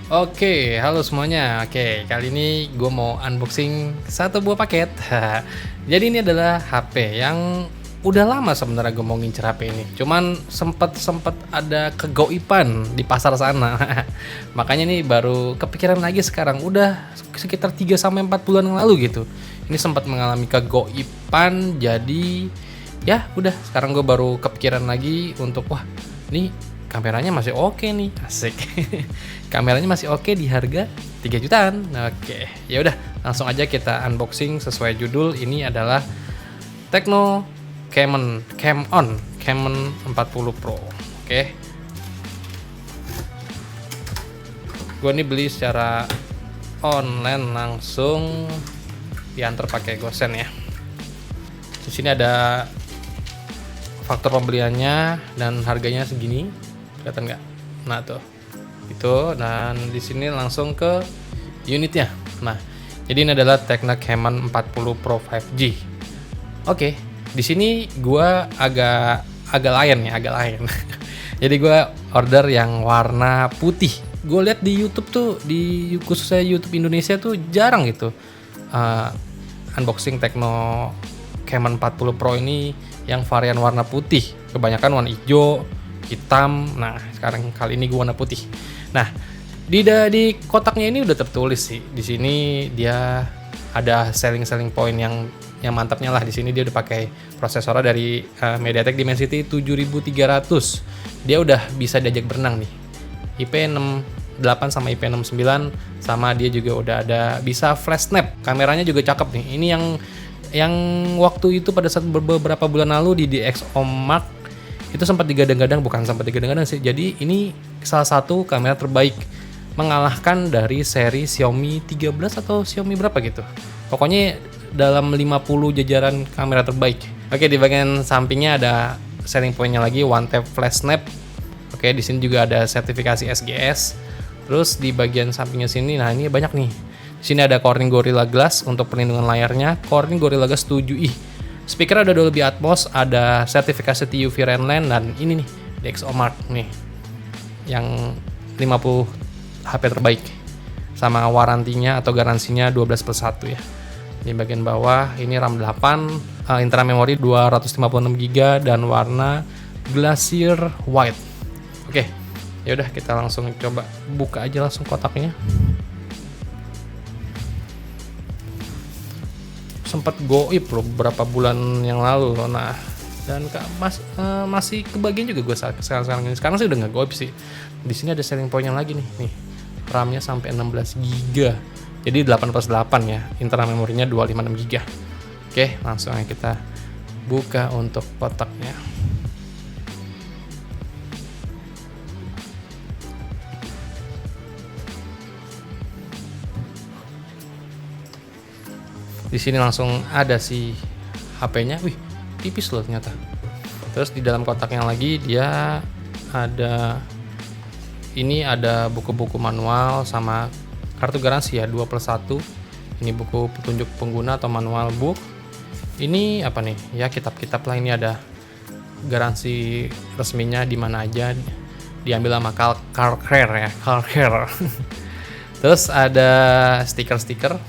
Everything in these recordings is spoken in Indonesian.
Oke, halo semuanya. Oke, kali ini gue mau unboxing satu buah paket. Jadi ini adalah HP yang udah lama sebenarnya gue mau ngincer HP ini. Cuman sempet ada kegoipan di pasar sana. Makanya nih baru kepikiran lagi sekarang. Udah sekitar 3 sampai 4 bulan yang lalu gitu. Ini sempat mengalami kegoipan, jadi ya udah sekarang gue baru kepikiran lagi untuk wah, ini kameranya masih oke nih, asik. Kameranya masih oke di harga 3 jutaan. Oke, ya udah langsung aja kita unboxing sesuai judul. Ini adalah Tecno Camon 40 Pro. Oke. Gue nih beli secara online langsung diantar pakai GoSend ya. Di sini ada faktur pembeliannya dan harganya segini. Kelihatan nggak? Nah tuh, itu. Dan di sini langsung ke unitnya. Nah, jadi ini adalah Tecno Camon 40 Pro 5G. Oke, di sini gua agak lain. Jadi gua order yang warna putih. Gue lihat di YouTube tuh, di khususnya YouTube Indonesia tuh jarang gitu unboxing Tecno Camon 40 Pro ini yang varian warna putih. Kebanyakan warna hijau, hitam. Nah, sekarang kali ini gue warna putih. Nah, di kotaknya ini udah tertulis sih. Di sini dia ada selling point yang mantapnya lah. Di sini dia udah pakai prosesornya dari MediaTek Dimensity 7300. Dia udah bisa diajak berenang nih. IP68 sama IP69, sama dia juga udah ada bisa flash snap. Kameranya juga cakep nih. Ini yang waktu itu pada saat beberapa bulan lalu di DxOMark itu sempat digadang-gadang, bukan sempat digadang-gadang sih. Jadi ini salah satu kamera terbaik, mengalahkan dari seri Xiaomi 13 atau Xiaomi berapa gitu. Pokoknya dalam 50 jajaran kamera terbaik. Oke, di bagian sampingnya ada selling point-nya lagi, one tap flash snap. Oke, di sini juga ada sertifikasi SGS. Terus di bagian sampingnya sini, nah ini banyak nih. Di sini ada Corning Gorilla Glass untuk perlindungan layarnya, Corning Gorilla Glass 7i. Speaker ada Dolby Atmos, ada sertifikasi TUV Rainland, dan ini nih DxOMark nih yang 50 HP terbaik sama warantinya atau garansinya 12+1 ya. Di bagian bawah ini RAM 8, internal memori 256GB dan warna Glacier White. Oke, ya udah kita langsung coba buka aja langsung kotaknya. Sempat goib loh beberapa bulan yang lalu. Nah, dan masih kebagian juga gue sekarang ini. Sekarang sih udah nggak goib sih. Di sini ada selling point-nya lagi nih. RAM-nya sampai 16GB. Jadi 8+8 ya. Internal memorinya 256GB. Oke, langsung aja kita buka untuk kotaknya. Di sini langsung ada si HP-nya. Wih, tipis loh ternyata. Terus di dalam kotaknya lagi dia ada buku-buku manual sama kartu garansi ya, 2+1. Ini buku petunjuk pengguna atau manual book. Ini apa nih? Ya kitab-kitab lah. Ini ada garansi resminya di mana aja diambil sama CarCare ya, CarCare. Terus ada stiker-stiker.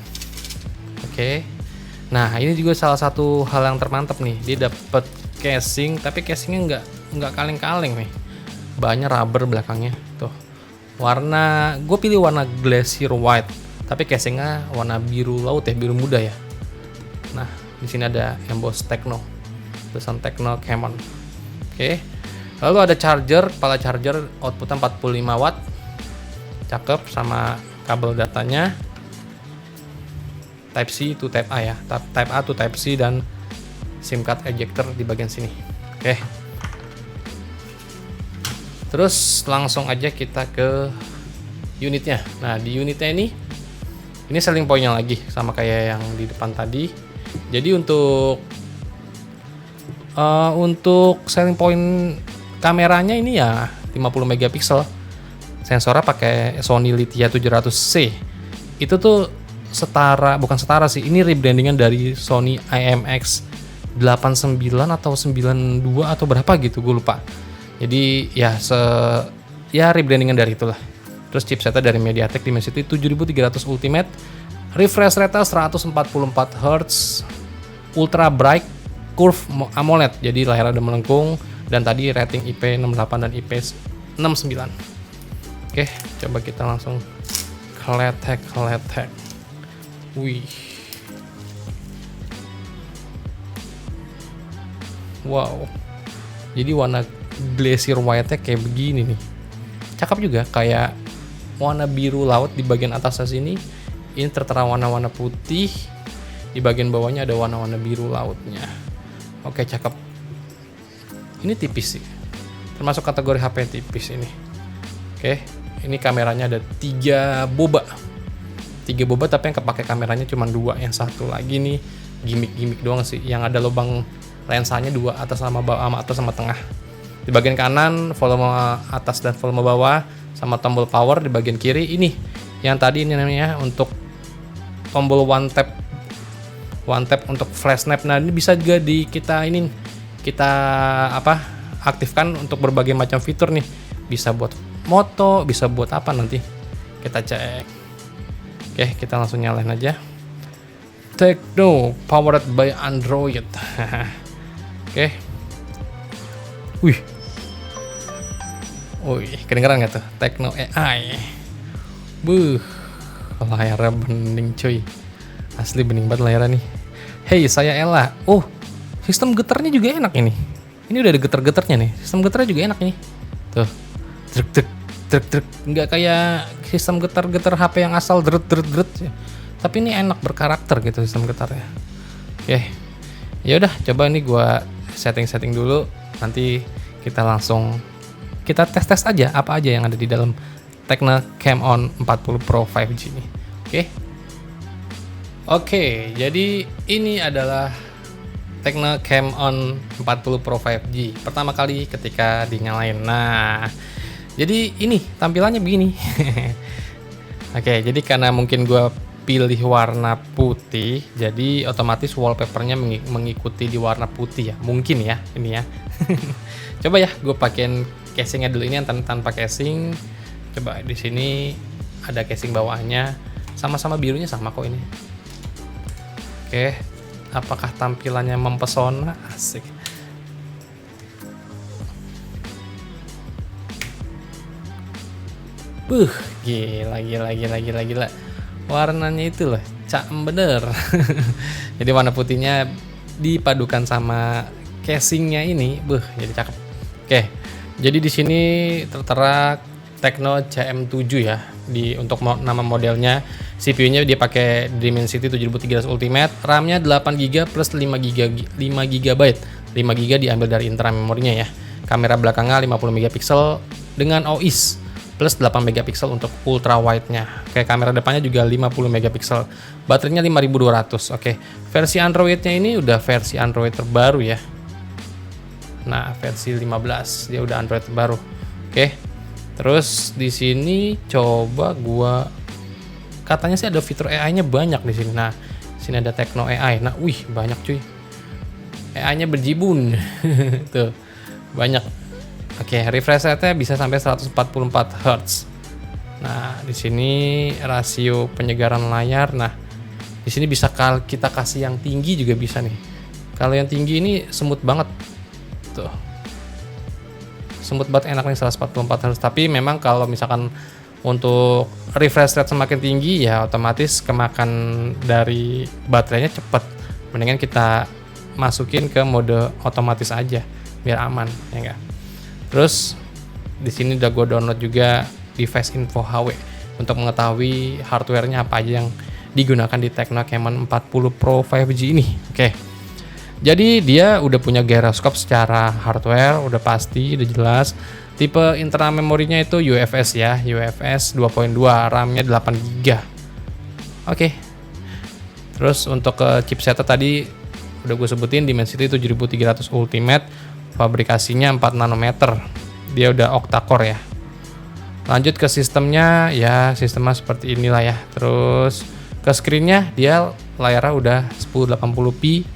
Oke. Nah, ini juga salah satu hal yang termantap nih. Dia dapat casing, tapi casingnya nggak kaleng-kaleng nih. Banyak rubber belakangnya. Tuh. Gue pilih warna Glacier White, tapi casingnya warna biru laut ya, biru muda ya. Nah, di sini ada emboss Tecno, tulisan Tecno Camon. Oke. Lalu ada charger, kepala charger outputnya 45 watt. Cakep, sama kabel datanya. Type C to Type A ya, Type A to Type C, dan SIM card ejector di bagian sini. Oke. Terus langsung aja kita ke unitnya. Nah, di unitnya ini selling point-nya lagi sama kayak yang di depan tadi. Jadi untuk selling point kameranya ini ya 50 megapiksel. Sensornya pakai Sony Lithia 700C. Itu tuh bukan setara sih, ini rebrandingan dari Sony IMX 89 atau 92 atau berapa gitu, gue lupa. Jadi ya rebrandingan dari itulah. Terus chipsetnya dari MediaTek Dimensity 7300 Ultimate, refresh rate 144 Hz, ultra bright curve AMOLED, jadi layar udah melengkung, dan tadi rating IP68 dan IP69. Oke, coba kita langsung kletek. Wih, wow, jadi warna glacier white-nya kayak begini nih, cakep juga, kayak warna biru laut di bagian atasnya sini. Ini tertera warna-warna putih, di bagian bawahnya ada warna-warna biru lautnya. Oke, cakep. Ini tipis sih, termasuk kategori HP tipis ini. Oke, ini kameranya ada 3 boba tapi yang kepake kameranya cuma 2. Yang satu lagi nih gimmick doang sih, yang ada lubang lensanya 2, atas sama bawah, atas sama tengah. Di bagian kanan volume atas dan volume bawah, sama tombol power di bagian kiri. Ini yang tadi ini namanya untuk tombol one tap untuk flash snap. Nah, ini bisa juga kita aktifkan untuk berbagai macam fitur nih. Bisa buat moto, bisa buat apa nanti kita cek. Oke, kita langsung nyalain aja. Tecno powered by Android. Oke. Wih, kedengeran nggak tuh? Tecno AI. Layarnya bening cuy. Asli bening banget layarnya nih. Hey, saya Ella. Oh, sistem getarnya juga enak ini. Ini udah ada getar-getarnya nih. Sistem getarnya juga enak nih. Tuh. Truk. Nggak kayak sistem getar-getar HP yang asal deret. Tapi ini enak, berkarakter gitu sistem getarnya. Oke. Ya udah, coba ini gua setting dulu. Nanti kita tes aja apa aja yang ada di dalam Tecno Camon 40 Pro 5G ini. Oke, jadi ini adalah Tecno Camon 40 Pro 5G. Pertama kali ketika dinyalain. Nah, jadi ini tampilannya begini. Oke, jadi karena mungkin gue pilih warna putih, jadi otomatis wallpapernya mengikuti di warna putih ya. Mungkin ya ini ya. Coba ya, gue pakein casingnya dulu, ini yang tanpa casing. Coba di sini ada casing bawahnya, sama-sama birunya sama kok ini. Oke, apakah tampilannya mempesona? Asik. Gila. Warnanya itu loh, caem bener. Jadi warna putihnya dipadukan sama casingnya ini, jadi cakep. Oke, jadi di sini tertera Tecno CM7 ya. Untuk nama modelnya, CPU-nya dia pakai Dimensity 7300 Ultimate, RAM-nya 8GB plus 5GB. 5GB diambil dari internal memorinya ya. Kamera belakangnya 50 megapiksel dengan OIS plus 8 megapiksel untuk ultra wide-nya. Oke, kamera depannya juga 50 megapiksel. Baterainya 5200. Oke, versi Android-nya ini udah versi Android terbaru ya. Nah, versi 15 dia udah Android terbaru. Oke. Terus di sini coba gua, katanya sih ada fitur AI-nya banyak di sini. Nah, sini ada Tecno AI. Nah, wih, banyak cuy. AI-nya berjibun. Tuh, banyak. Oke, refresh rate-nya bisa sampai 144 Hz. Nah, di sini rasio penyegaran layar. Nah, di sini bisa kita kasih yang tinggi juga bisa nih. Kalau yang tinggi ini smooth banget. Tuh. Smooth banget, enak nih 144 Hz. Tapi memang kalau misalkan untuk refresh rate semakin tinggi ya otomatis kemakan dari baterainya cepat. Mendingan kita masukin ke mode otomatis aja biar aman ya enggak. Terus di sini udah gue download juga device info HW untuk mengetahui hardware-nya apa aja yang digunakan di Tecno Camon 40 Pro 5G ini. Oke. Jadi dia udah punya gyroscope secara hardware, udah pasti, udah jelas. Tipe internal memorinya itu UFS ya, UFS 2.2, RAM-nya 8GB. Oke. Terus untuk ke chipsetnya tadi udah gue sebutin, Dimensity 7300 Ultimate, fabrikasinya 4 nanometer. Dia udah octa-core ya. Lanjut ke sistemnya, ya sistemnya seperti inilah ya. Terus ke screen-nya dia layarnya udah 1080p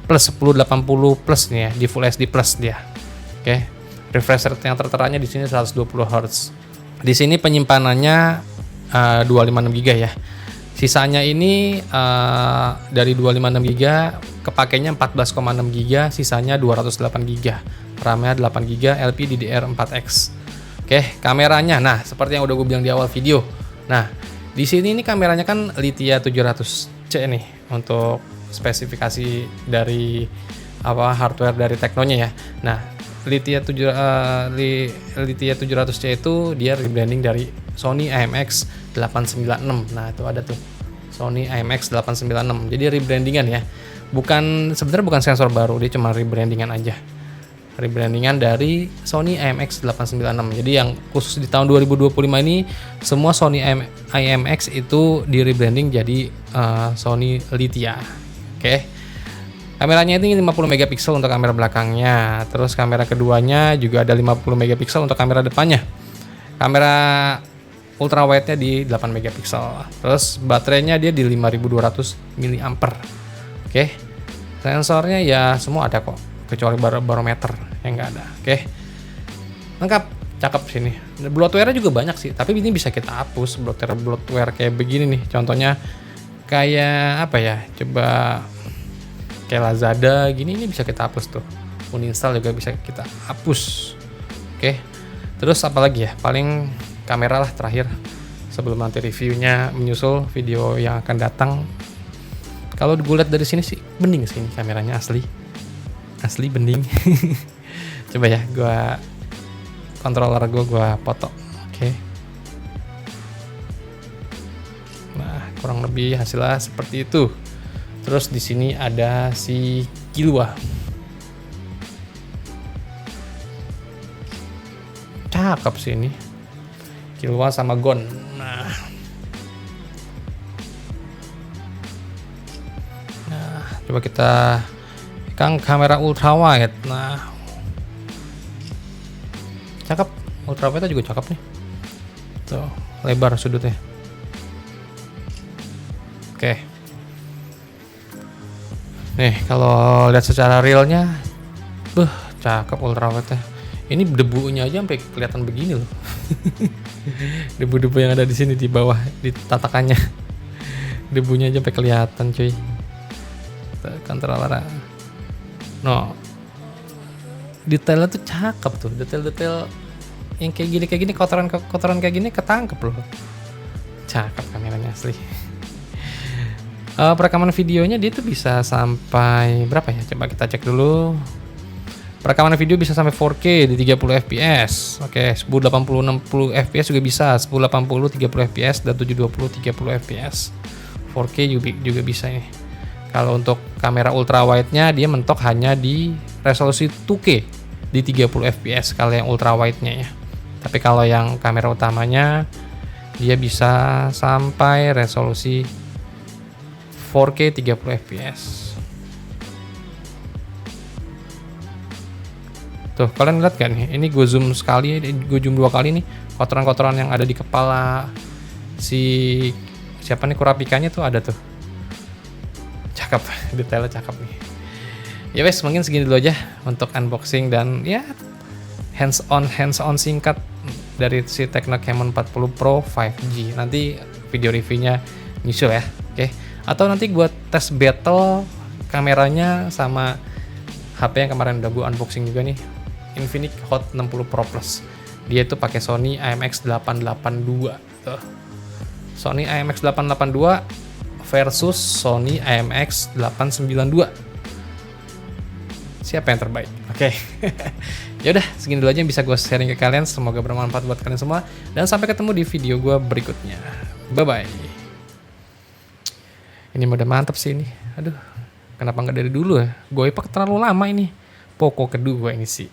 plus 1080 plus nih ya, di Full HD plus dia. Oke. Refresh rate yang terteranya di sini 120 Hz. Di sini penyimpanannya 256 GB ya. Sisanya ini dari 256 GB kepakainya 14,6 GB, sisanya 208 GB. RAM-nya 8 GB, LPDDR4X. Oke, kameranya. Nah, seperti yang udah gue bilang di awal video. Nah, di sini ini kameranya kan Lithia 700C nih untuk spesifikasi dari hardware dari Teknonya ya. Nah, Lithia 700C itu dia rebranding dari Sony IMX 896. Nah, itu ada tuh Sony IMX 896. Jadi rebrandingan ya. Sebenarnya bukan sensor baru, dia cuma rebrandingan aja. Rebrandingan dari Sony IMX 896. Jadi yang khusus di tahun 2025 ini semua Sony IMX itu di rebranding jadi Sony Lithia. Oke. Kameranya ini 50 megapiksel untuk kamera belakangnya. Terus kamera keduanya juga ada 50 megapiksel untuk kamera depannya. Kamera ultrawide-nya di 8 megapiksel. Terus baterainya dia di 5200 mAh. Oke. Sensornya ya semua ada kok, kecuali barometer yang enggak ada. Oke. Lengkap, cakep sini. Bloatware-nya juga banyak sih, tapi ini bisa kita hapus bloatware kayak begini nih. Contohnya kayak apa ya? Coba kayak Lazada gini, ini bisa kita hapus tuh. Uninstall juga bisa kita hapus. Oke. Terus apa lagi ya? Paling kamera lah terakhir sebelum nanti reviewnya menyusul video yang akan datang. Kalau gue lihat dari sini sih bening sih ini kameranya, asli bening. Coba ya, controller gue foto. Oke. Nah, kurang lebih hasilnya seperti itu. Terus di sini ada si Kilwa. Cakep sih ini. Kilwa sama Gon. Nah, coba kita kamera ultrawide. Nah, cakep. Ultrawide juga cakep nih. Tuh, lebar sudutnya. Oke. Nih, kalau lihat secara realnya, cakep ultrawide-nya. Ini debunya aja sampai kelihatan begini loh. Debu-debu yang ada di sini di bawah di tatakannya. Debunya aja sampai kelihatan, cuy. Controller. No. Detailnya tuh cakep tuh. Detail-detail yang kayak gini kotoran kayak gini ketangkep loh. Cakep kameranya asli. Perekaman videonya dia tuh bisa sampai berapa ya? Coba kita cek dulu. Perekaman video bisa sampai 4K di 30 fps. Oke, 1080 60 fps juga bisa, 1080 30 fps dan 720 30 fps. 4K juga bisa ini. Kalau untuk kamera ultrawide-nya dia mentok hanya di resolusi 2K di 30 fps kalau yang ultrawide-nya ya. Tapi kalau yang kamera utamanya dia bisa sampai resolusi 4K 30 fps. Tuh, kalian lihat kan nih? Ini gue zoom sekali, gue zoom 2 kali nih. Kotoran-kotoran yang ada di kepala si siapa nih, Kurapikanya tuh ada tuh. Cakep, detailnya cakep nih. Ya wes, mungkin segini dulu aja untuk unboxing dan ya hands on singkat dari si Tecno Camon 40 Pro 5G. Nanti video reviewnya nyusul ya. Oke. Atau nanti gue tes battle kameranya sama HP yang kemarin udah gue unboxing juga nih, Infinix Hot 60 Pro Plus. Dia itu pakai Sony IMX 882. Tuh. Sony IMX 882 versus Sony IMX 892. Siapa yang terbaik? Oke. Ya udah, segini dulu aja yang bisa gue sharing ke kalian. Semoga bermanfaat buat kalian semua dan sampai ketemu di video gue berikutnya. Bye bye. Ini udah mantep sih ini. Aduh, kenapa nggak dari dulu ya? Gue terlalu lama ini. Poco kedua ini sih.